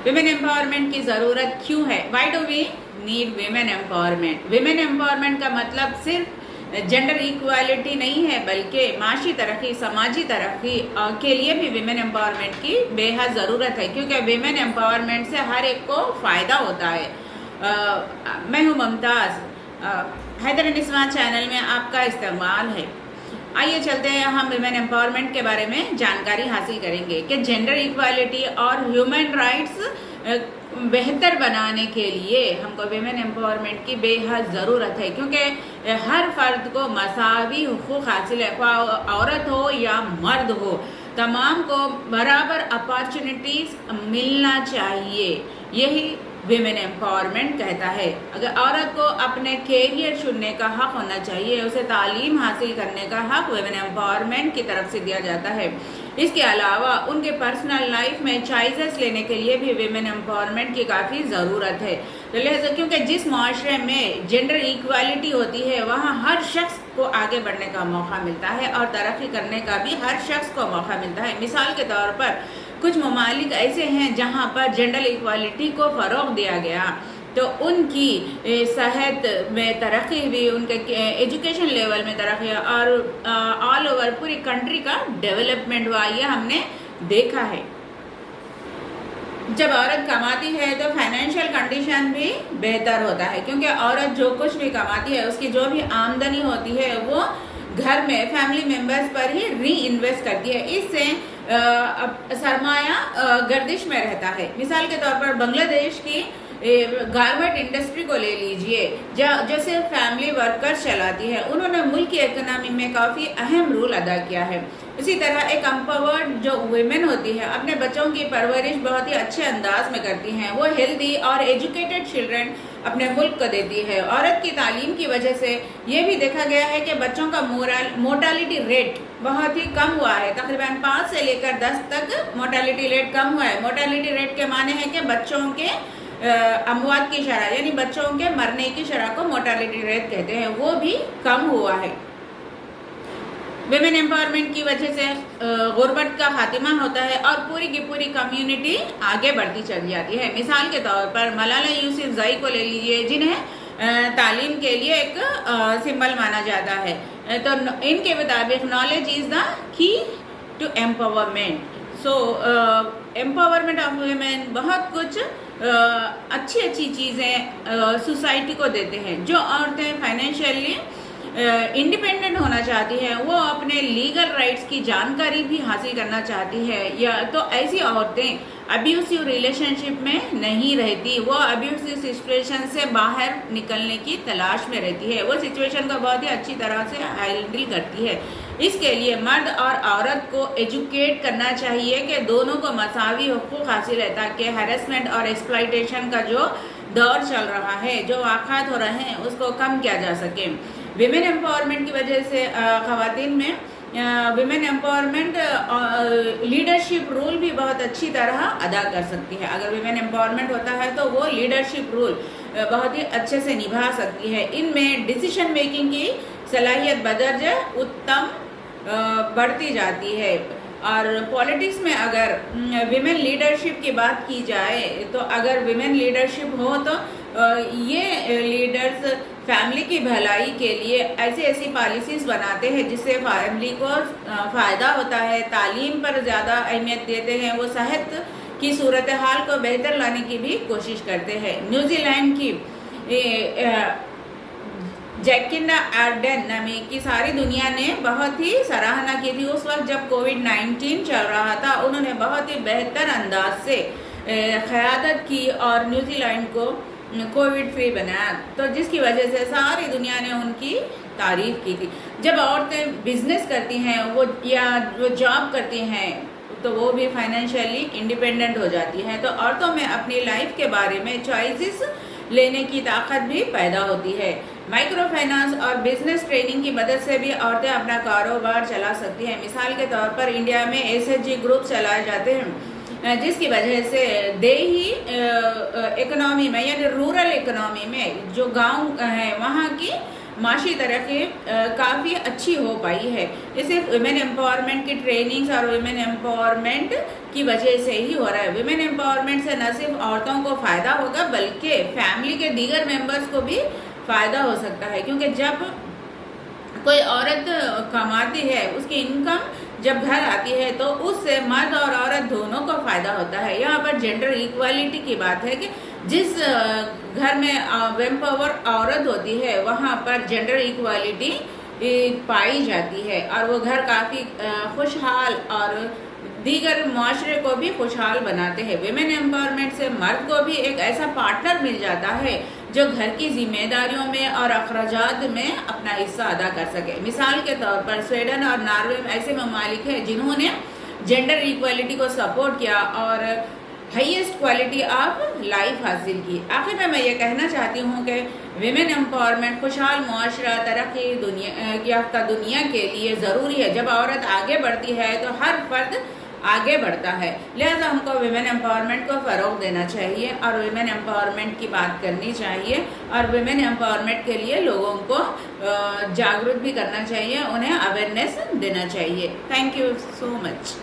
Women empowerment की ज़रूरत क्यों है? Why do we need women empowerment? Women empowerment का मतलब सिर्फ जेंडर इक्वालिटी नहीं है, बल्कि माशी तरक्की, समाजी तरक्की के लिए भी विमेन एम्पावरमेंट की बेहद ज़रूरत है, क्योंकि विमेन एम्पावरमेंट से हर एक को फ़ायदा होता है। मैं हूँ मुमताज़, हैदर निस्वा चैनल में आपका इस्तेमाल है। आइए चलते हैं, हम विमेन एम्पावरमेंट के बारे में जानकारी हासिल करेंगे कि जेंडर इक्वालिटी और ह्यूमन राइट्स बेहतर बनाने के लिए हमको विमेन एम्पावरमेंट की बेहद ज़रूरत है, क्योंकि हर फर्द को मसावी हुकूक़ हासिल है, औरत हो या मर्द हो, तमाम को बराबर अपॉर्चुनिटीज़ मिलना चाहिए। यही विमेन एम्पावरमेंट कहता है। अगर औरत को अपने कैरियर चुनने का हक होना चाहिए, उसे तालीम हासिल करने का हक विमेन एम्पावरमेंट की तरफ से दिया जाता है। इसके अलावा उनके पर्सनल लाइफ में चॉइसेस लेने के लिए भी विमेन एम्पावरमेंट की काफ़ी ज़रूरत है। तो लिहाजा क्योंकि जिस माशरे में जेंडर इक्वालिटी होती है, वहाँ हर शख्स को आगे बढ़ने का मौका मिलता है और तरक्की करने का भी हर शख्स को मौका मिलता है। मिसाल के तौर पर कुछ ममालिक ऐसे हैं जहाँ पर जेंडर इक्वालिटी को फ़रोग़ दिया गया, तो उनकी सेहत में तरक्की हुई, उनके एजुकेशन लेवल में तरक्की और ऑल ओवर पूरी कंट्री का डेवलपमेंट हुआ, ये हमने देखा है। जब औरत कमाती है तो फाइनेंशियल कंडीशन भी बेहतर होता है, क्योंकि औरत जो कुछ भी कमाती है, उसकी जो भी आमदनी होती है, वो घर में फैमिली मेंबर्स पर ही री इन्वेस्ट करती है। इससे सरमाया गर्दिश में रहता है। मिसाल के तौर पर बांग्लादेश की गारमेंट इंडस्ट्री को ले लीजिए, जो सिर्फ फैमिली वर्कर्स चलाती है। उन्होंने मुल्क की इकोनॉमी में काफ़ी अहम रोल अदा किया है। इसी तरह एक एम्पावर्ड जो वुमेन होती है, अपने बच्चों की परवरिश बहुत ही अच्छे अंदाज में करती हैं। वो हेल्दी और एजुकेटेड चिल्ड्रन अपने मुल्क को देती है। औरत की तालीम की वजह से ये भी देखा गया है कि बच्चों का मोर्टालिटी रेट बहुत ही कम हुआ है। तकरीबन 5 से लेकर 10 तक मोर्टालिटी रेट कम हुआ है। मोर्टालिटी रेट के माने हैं कि बच्चों के अमवात की शरह, यानी बच्चों के मरने की शरह को मोर्टालिटी रेट कहते हैं, वो भी कम हुआ है। विमेन एम्पावरमेंट की वजह से गुर्बत का खात्मा होता है और पूरी की पूरी कम्युनिटी आगे बढ़ती चली जाती है। मिसाल के तौर पर मलाला यूसुफज़ई को ले लीजिए, जिन्हें तालीम के लिए एक सिंबल माना जाता है। तो इनके मुताबिक knowledge is the key to empowerment. So empowerment of women बहुत कुछ अच्छी अच्छी चीज़ें सोसाइटी को देते हैं। जो औरतें फाइनेंशियली इंडिपेंडेंट होना चाहती हैं, वो अपने लीगल राइट्स की जानकारी भी हासिल करना चाहती है, या तो ऐसी औरतें अब्यूसिव रिलेशनशिप में नहीं रहती, वो अब्यूसिव सिचुएशन से बाहर निकलने की तलाश में रहती है। वो सिचुएशन को बहुत ही अच्छी तरह से हैंडल करती है। इसके लिए मर्द और औरत को एजुकेट करना चाहिए कि दोनों को मसावी हुकूक हासिल है, ताकि हैरेसमेंट और एक्सप्लॉयटेशन का जो दौर चल रहा है, जो वाक़ात हो रहे हैं, उसको कम किया जा सके। विमेन एम्पावरमेंट की वजह से ख़वातीन में विमेन एम्पावरमेंट लीडरशिप रोल भी बहुत अच्छी तरह अदा कर सकती है। अगर विमेन एम्पावरमेंट होता है तो वो लीडरशिप रोल बहुत ही अच्छे से निभा सकती है। इनमें डिसीजन मेकिंग की सलाहियत बदर्ज उत्तम बढ़ती जाती है। और पॉलिटिक्स में अगर विमेन लीडरशिप की बात की जाए, तो अगर विमेन लीडरशिप हो तो ये लीडर्स फैमिली की भलाई के लिए ऐसी ऐसी पॉलिसीज़ बनाते हैं जिससे फैमिली को फ़ायदा होता है, तालीम पर ज़्यादा अहमियत देते हैं, वो सेहत की सूरत हाल को बेहतर लाने की भी कोशिश करते हैं। न्यूजीलैंड की जैकिंडा आर्डेन नामी की सारी दुनिया ने बहुत ही सराहना की थी। उस वक्त जब कोविड-19 चल रहा था, उन्होंने बहुत ही बेहतर अंदाज से क़यादत की और न्यूजीलैंड को कोविड फ्री बनाया, तो जिसकी वजह से सारी दुनिया ने उनकी तारीफ़ की थी। जब औरतें बिजनेस करती हैं वो जॉब करती हैं, तो वो भी फाइनेंशियली इंडिपेंडेंट हो जाती हैं। तो औरतों में अपनी लाइफ के बारे में चॉइसेस लेने की ताकत भी पैदा होती है। माइक्रो फाइनेंस और बिजनेस ट्रेनिंग की मदद से भी औरतें अपना कारोबार चला सकती हैं। मिसाल के तौर पर इंडिया में एसएचजी ग्रुप चलाए जाते हैं, जिसकी वजह से देही इकोनॉमी में यानी रूरल इकोनॉमी में जो गांव है वहाँ की معاشی ترقی کافی اچھی ہو پائی ہے. یہ صرف ویمن امپاورمنٹ کی ٹریننگز اور ویمن امپاورمنٹ کی وجہ سے ہی ہو رہا ہے. ویمن امپاورمنٹ سے نہ صرف عورتوں کو فائدہ ہوگا بلکہ فیملی کے دیگر ممبرس کو بھی فائدہ ہو سکتا ہے، کیونکہ جب کوئی عورت کماتی ہے، اس کی انکم جب گھر آتی ہے تو اس سے مرد اور عورت دونوں کو فائدہ ہوتا ہے. یہاں پر جینڈر ایکوالٹی کی بات ہے کہ جس گھر میں ایمپاور عورت ہوتی ہے وہاں پر جینڈر ایکوالٹی پائی جاتی ہے اور وہ گھر کافی خوشحال اور دیگر معاشرے کو بھی خوشحال بناتے ہیں. ویمن امپاورمنٹ سے مرد کو بھی ایک ایسا پارٹنر مل جاتا ہے جو گھر کی ذمہ داریوں میں اور اخراجات میں اپنا حصہ ادا کر سکے. مثال کے طور پر سویڈن اور ناروے ایسے ممالک ہیں جنہوں نے جینڈر ایکوالٹی کو سپورٹ کیا اور ہائیسٹ کوالٹی آف لائف حاصل کی. آخر میں یہ کہنا چاہتی ہوں کہ ویمن امپاورمنٹ خوشحال معاشرہ، ترقی یافتہ دنیا کے لیے ضروری ہے. جب عورت آگے بڑھتی ہے تو ہر فرد آگے بڑھتا ہے. لہذا ہم کو ویمن امپاورمنٹ کو فروغ دینا چاہیے اور ویمن امپاورمنٹ کی بات کرنی چاہیے اور ویمن امپاورمنٹ کے لیے لوگوں کو جاگرت بھی کرنا چاہیے، انہیں اویئرنیس دینا چاہیے. Thank you so much.